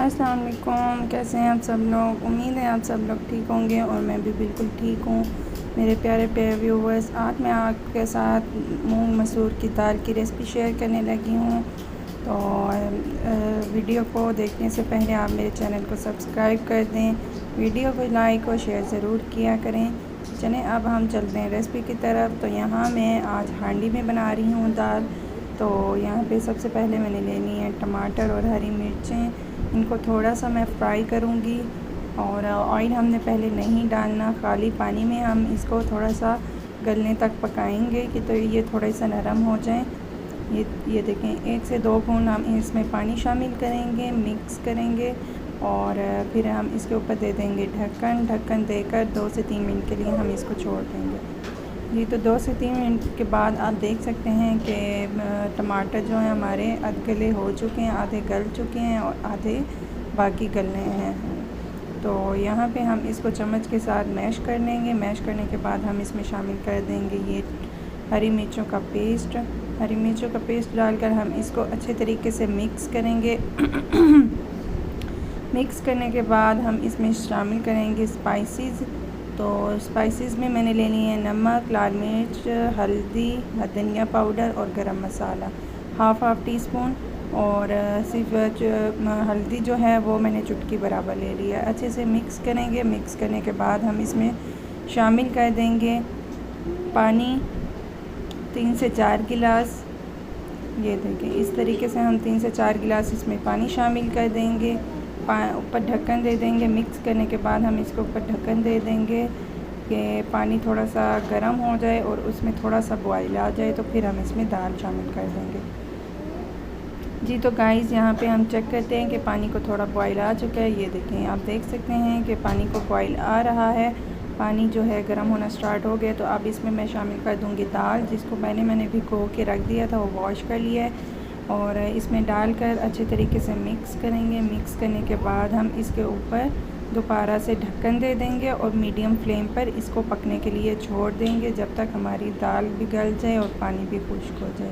अस्सलाम वालेकुम। कैसे हैं आप सब लोग? उम्मीद है आप सब लोग ठीक होंगे और मैं भी बिल्कुल ठीक हूँ। मेरे प्यारे प्यारे व्यूवर्स, आज मैं आपके साथ मूंग मसूर की दाल की रेसिपी शेयर करने लगी हूँ। तो वीडियो को देखने से पहले आप मेरे चैनल को सब्सक्राइब कर दें, वीडियो को लाइक और शेयर ज़रूर किया करें। चलें अब हम चलते हैं रेसिपी की तरफ। तो यहाँ मैं आज हांडी में बना रही हूँ दाल। तो यहाँ पे सबसे पहले मैंने लेनी है टमाटर और हरी मिर्चें। इनको थोड़ा सा मैं फ्राई करूँगी और ऑयल हमने पहले नहीं डालना, खाली पानी में हम इसको थोड़ा सा गलने तक पकाएंगे कि तो ये थोड़ा सा नरम हो जाए। ये देखें, 1 से 2 बूंद हम इसमें पानी शामिल करेंगे, मिक्स करेंगे और फिर हम इसके ऊपर दे देंगे ढक्कन देकर 2 से 3 मिनट के लिए हम इसको छोड़ देंगे। जी, तो 2 से 3 मिनट के बाद आप देख सकते हैं कि टमाटर जो हैं हमारे आधे गले हो चुके हैं, आधे गल चुके हैं और आधे बाकी गलने हैं। तो यहाँ पे हम इसको चम्मच के साथ मैश कर लेंगे। मैश करने के बाद हम इसमें शामिल कर देंगे ये हरी मिर्चों का पेस्ट। हरी मिर्चों का पेस्ट डालकर हम इसको अच्छे तरीके से मिक्स करेंगे। मिक्स करने के बाद हम इसमें शामिल करेंगे स्पाइसेस। तो स्पाइसेस में मैंने लेनी है नमक, लाल मिर्च, हल्दी, धनिया पाउडर और गरम मसाला हाफ़ टी स्पून। और सिर्फ हल्दी जो है वो मैंने चुटकी बराबर ले लिया। अच्छे से मिक्स करेंगे। मिक्स करने के बाद हम इसमें शामिल कर देंगे पानी 3 से 4 गिलास। ये देखिए, इस तरीके से हम 3 से 4 गिलास इसमें पानी शामिल कर देंगे। ऊपर ढक्कन दे देंगे। मिक्स करने के बाद हम इसको ऊपर ढक्कन दे देंगे कि पानी थोड़ा सा गर्म हो जाए और उसमें थोड़ा सा बॉयल आ जाए, तो फिर हम इसमें दाल शामिल कर देंगे। जी, तो गाइस यहाँ पे हम चेक करते हैं कि पानी को थोड़ा बॉयल आ चुका है। ये देखें, आप देख सकते हैं कि पानी को बॉयल आ रहा है, पानी जो है गर्म होना स्टार्ट हो गया। तो अब इसमें मैं शामिल कर दूँगी दाल, जिसको मैंने भिगो के रख दिया था, वो वॉश कर लिया है। और इसमें डालकर अच्छे तरीके से मिक्स करेंगे। मिक्स करने के बाद हम इसके ऊपर दोबारा से ढक्कन दे देंगे और मीडियम फ्लेम पर इसको पकने के लिए छोड़ देंगे, जब तक हमारी दाल भी गल जाए और पानी भी खुश्क हो जाए।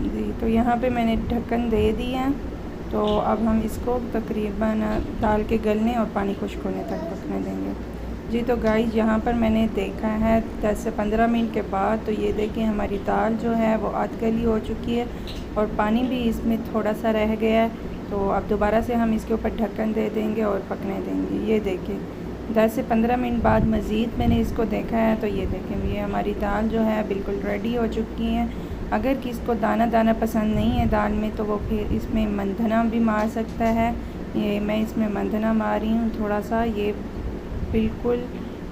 जी, तो यहाँ पे मैंने ढक्कन दे दिया। तो अब हम इसको तकरीबन दाल के गलने और पानी खुश्क होने तक पकने देंगे। जी, तो गाइस यहाँ पर मैंने देखा है 10 से 15 मिनट के बाद, तो ये देखें हमारी दाल जो है वो आध गली हो चुकी है और पानी भी इसमें थोड़ा सा रह गया है। तो अब दोबारा से हम इसके ऊपर ढक्कन दे देंगे और पकने देंगे। ये देखें 10 से 15 मिनट बाद मज़ीद मैंने इसको देखा है, तो ये देखें ये हमारी दाल जो है बिल्कुल रेडी हो चुकी है। अगर किसको दाना दाना पसंद नहीं है दाल में, तो वो फिर इसमें मंधना भी मार सकता है। ये मैं इसमें मंधना मार रही हूँ थोड़ा सा, ये बिल्कुल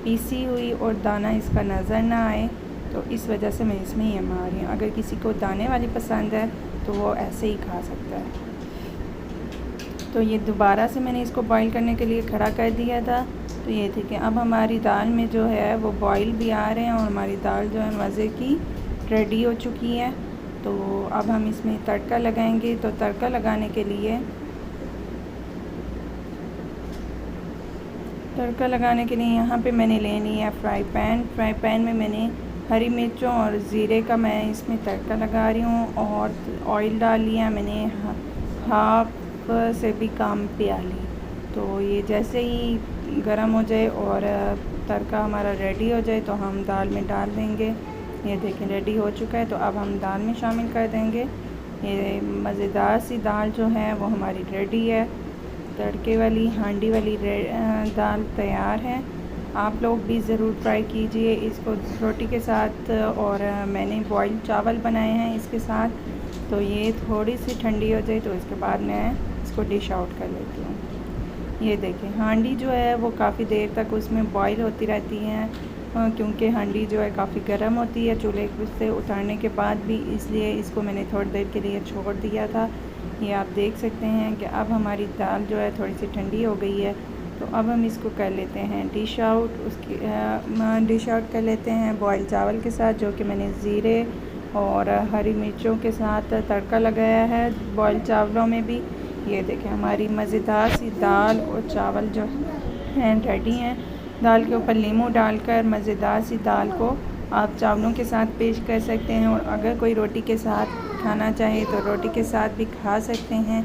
पीसी हुई और दाना इसका नज़र ना आए, तो इस वजह से मैं इसमें ये मार रही हूँ। अगर किसी को दाने वाली पसंद है तो वो ऐसे ही खा सकता है। तो ये दोबारा से मैंने इसको बॉईल करने के लिए खड़ा कर दिया था। तो ये ठीक है, अब हमारी दाल में जो है वो बॉईल भी आ रहे हैं और हमारी दाल जो है मज़े की रेडी हो चुकी है। तो अब हम इसमें तड़का लगाएंगे। तो तड़का लगाने के लिए यहाँ पे मैंने लेनी है फ्राई पैन में मैंने हरी मिर्चों और ज़ीरे का मैं इसमें तड़का लगा रही हूँ। और ऑयल डाल लिया मैंने हाफ से भी कम प्याली। तो ये जैसे ही गरम हो जाए और तड़का हमारा रेडी हो जाए तो हम दाल में डाल देंगे। ये देखें रेडी हो चुका है। तो अब हम दाल में शामिल कर देंगे। ये मज़ेदार सी दाल जो है वो हमारी रेडी है। तड़के वाली हांडी वाली दाल तैयार है। आप लोग भी ज़रूर ट्राई कीजिए इसको रोटी के साथ। और मैंने बॉइल्ड चावल बनाए हैं इसके साथ। तो ये थोड़ी सी ठंडी हो जाए तो इसके बाद मैं इसको डिश आउट कर लेती हूँ। ये देखें हांडी जो है वो काफ़ी देर तक उसमें बॉईल होती रहती है, क्योंकि हांडी जो है काफ़ी गर्म होती है चूल्हे से उतारने के बाद भी, इसलिए इसको मैंने थोड़ी देर के लिए छोड़ दिया था। ये आप देख सकते हैं कि अब हमारी दाल जो है थोड़ी सी ठंडी हो गई है। तो अब हम इसको कर लेते हैं डिश आउट। डिश आउट कर लेते हैं बॉयल चावल के साथ, जो कि मैंने ज़ीरे और हरी मिर्चों के साथ तड़का लगाया है बॉयल चावलों में भी। ये देखें हमारी मज़ेदार सी दाल और चावल जो हैं रेडी हैं। दाल के ऊपर नींबू डालकर मज़ेदार सी दाल को आप चावलों के साथ पेश कर सकते हैं, और अगर कोई रोटी के साथ खाना चाहे तो रोटी के साथ भी खा सकते हैं।